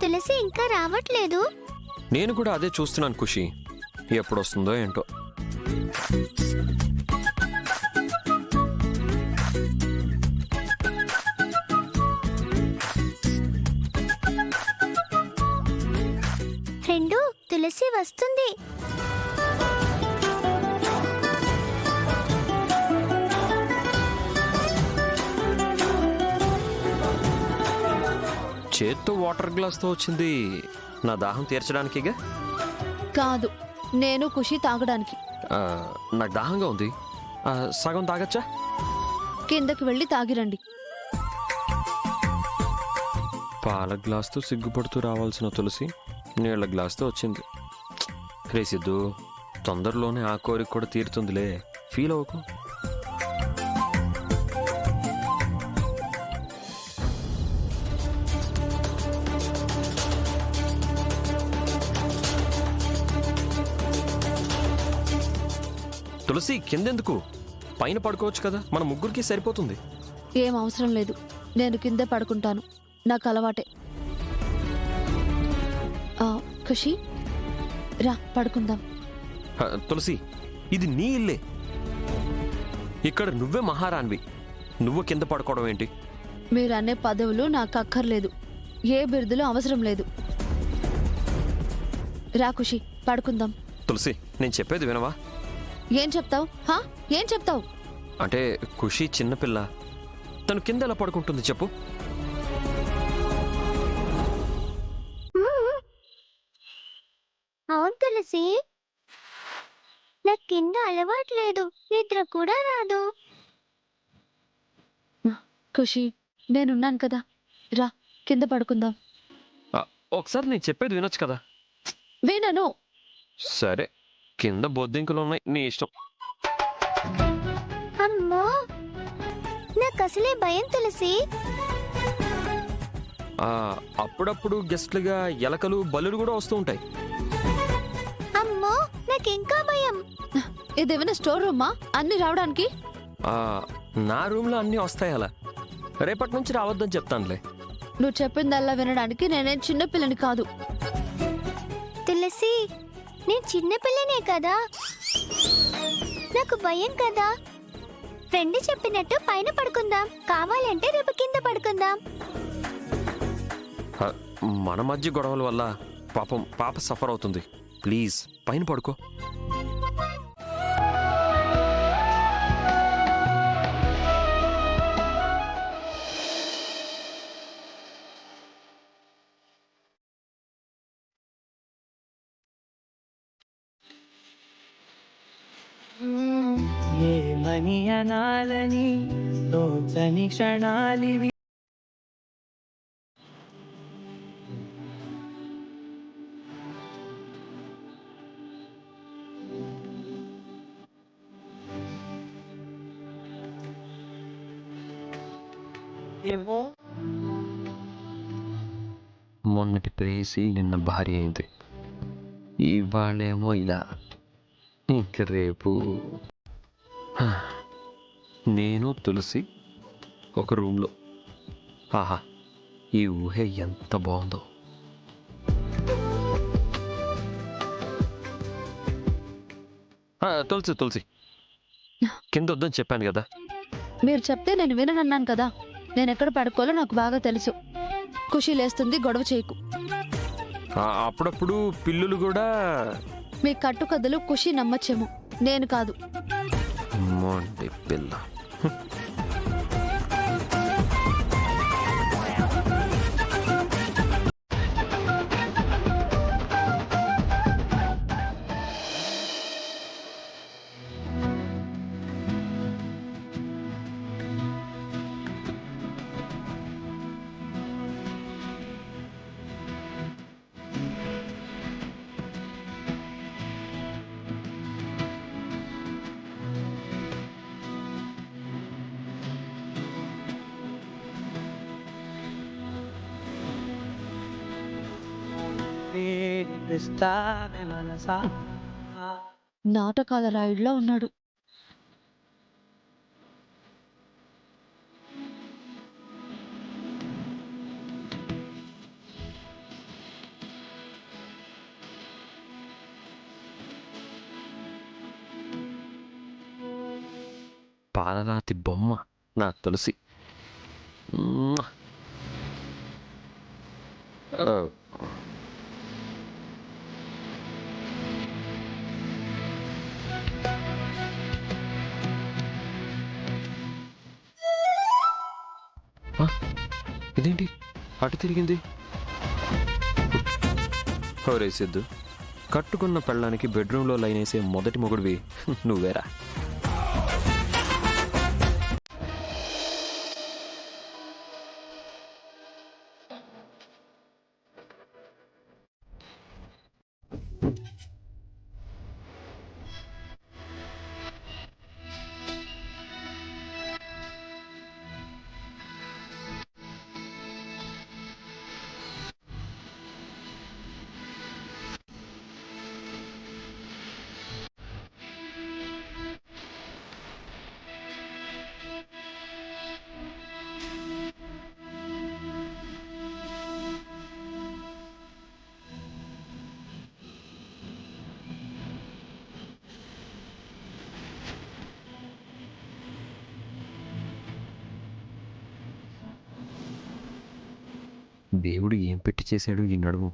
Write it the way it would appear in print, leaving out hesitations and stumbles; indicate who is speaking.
Speaker 1: తులసి ఇంకా రావట్లేదు.
Speaker 2: నేను కూడా అదే చూస్తున్నాను ఖుషి, ఎప్పుడు వస్తుందో ఏంటో.
Speaker 1: ఫ్రెండు, తులసి వస్తుంది.
Speaker 2: చేత్తో వాటర్ గ్లాస్తో వచ్చింది నా దాహం తీర్చడానికిగా
Speaker 3: కాదు, నేను ఖుషి తాగడానికి.
Speaker 2: నాకు దాహంగా ఉంది, సగం తాగచ్చా?
Speaker 3: కిందకి వెళ్ళి తాగిరండి.
Speaker 2: పాల గ్లాస్తో సిగ్గుపడుతూ రావాల్సిన తులసి నీళ్ల గ్లాస్తో వచ్చింది. రే సిద్ధు, తొందరలోనే ఆ కోరిక కూడా తీరుతుందిలే, ఫీల్ అవ్వకు. తులసి, కిందెందుకు? పైన పడుకోవచ్చు కదా, మన ముగ్గురికి సరిపోతుంది.
Speaker 3: ఏం అవసరం లేదు, నేను కిందే పడుకుంటాను, నాకు అలవాటే. ఖుషి, రా పడుకుందాం.
Speaker 2: తులసి, ఇది నీ ఇల్లే, ఇక్కడ నువ్వే మహారాణివి, నువ్వు కింద పడుకోవడం ఏంటి?
Speaker 3: మీరు అనే పదవులు నాకు అక్కర్లేదు, ఏ బిరుదులు అవసరం లేదు. రా ఖుషి, పడుకుందాం.
Speaker 2: తులసి, నేను చెప్పేది వినవా?
Speaker 3: ఏం చెప్తావు? ఏం చెప్తావు?
Speaker 2: అంటే ఖుషి చిన్నపిల్ల, తను కింద ఎలా పడుకుంటుంది చెప్పు?
Speaker 1: అవును తులసి, నాకు కింద అలవాట్లేదు, నిద్ర కూడా రాదు.
Speaker 3: ఖుషి, నేనున్నాను కదా, రా కింద పడుకుందాం.
Speaker 2: ఒకసారి నేను చెప్పేది వినొచ్చు కదా?
Speaker 3: వినను.
Speaker 2: సరే, కింద బొద్దింకలు ఉన్నాయి, నీ ఇష్టం.
Speaker 1: అమ్మో, నాకు అసలే భయం తులసి.
Speaker 2: అప్పుడప్పుడు గెస్ట్లుగా ఎలకలు బల్లులు కూడా వస్తూ ఉంటాయి.
Speaker 1: అమ్మో, నాకు ఇంకా భయం.
Speaker 3: ఇదేమైనా స్టోర్ రూమా అన్ని రావడానికి?
Speaker 2: నా రూమ్ లో అన్ని వస్తాయి అలా, రేపటి నుంచి రావద్దని చెప్తానులే.
Speaker 3: నువ్వు చెప్పిందల్లా వినడానికి నేనేం చిన్నపిల్లని కాదు.
Speaker 1: తులసి, నేను చిన్నపిల్లనే కదా, నాకు భయం కదా. ఫ్రెండ్ చెప్పినట్టు పైన పడుకుందాం, కావాలంటే రేపు కింద పడుకుందాం.
Speaker 2: మన మధ్య గొడవల వల్ల పాపం పాప సఫర్ అవుతుంది, ప్లీజ్ పైన పడుకో.
Speaker 4: ఏమని అనాలని తోచని క్షణాలివి. ఏమో
Speaker 2: మొన్నటి ప్రేసి నిన్న భార్య అయింది, ఇవాళేమో ఇలా, ఇంక రేపు నేను తులసి ఒక రూమ్లో. ఆహా, ఈ ఊహే ఎంత బాగుందో. తులసి తులసి, కింద వద్దని చెప్పాను కదా.
Speaker 3: మీరు చెప్తే నేను విననన్నాను కదా, నేను ఎక్కడ పడుకోవాలో నాకు బాగా తెలుసు. ఖుషి లేస్తుంది, గొడవ చేయకు.
Speaker 2: అప్పుడప్పుడు పిల్లులు కూడా.
Speaker 3: మీ కట్టుకథలు ఖుషి నమ్మచ్చేమో, నేను కాదు.
Speaker 2: మొండి పిల్ల.
Speaker 3: నాటకాల రాయుడులో ఉన్నాడు.
Speaker 2: పాలరాతి బొమ్మ నా తులసి. మ్మ్. ఓ. ఆ, ఇదేంటి అటు తిరిగింది? హోరే సిద్ధు, కట్టుకున్న పెళ్ళానికి బెడ్రూమ్లో లైన్ వేసే మొదటి మొగుడివి నువ్వేరా. దేవుడు ఏం పెట్టి చేశాడు ఈ నడుము?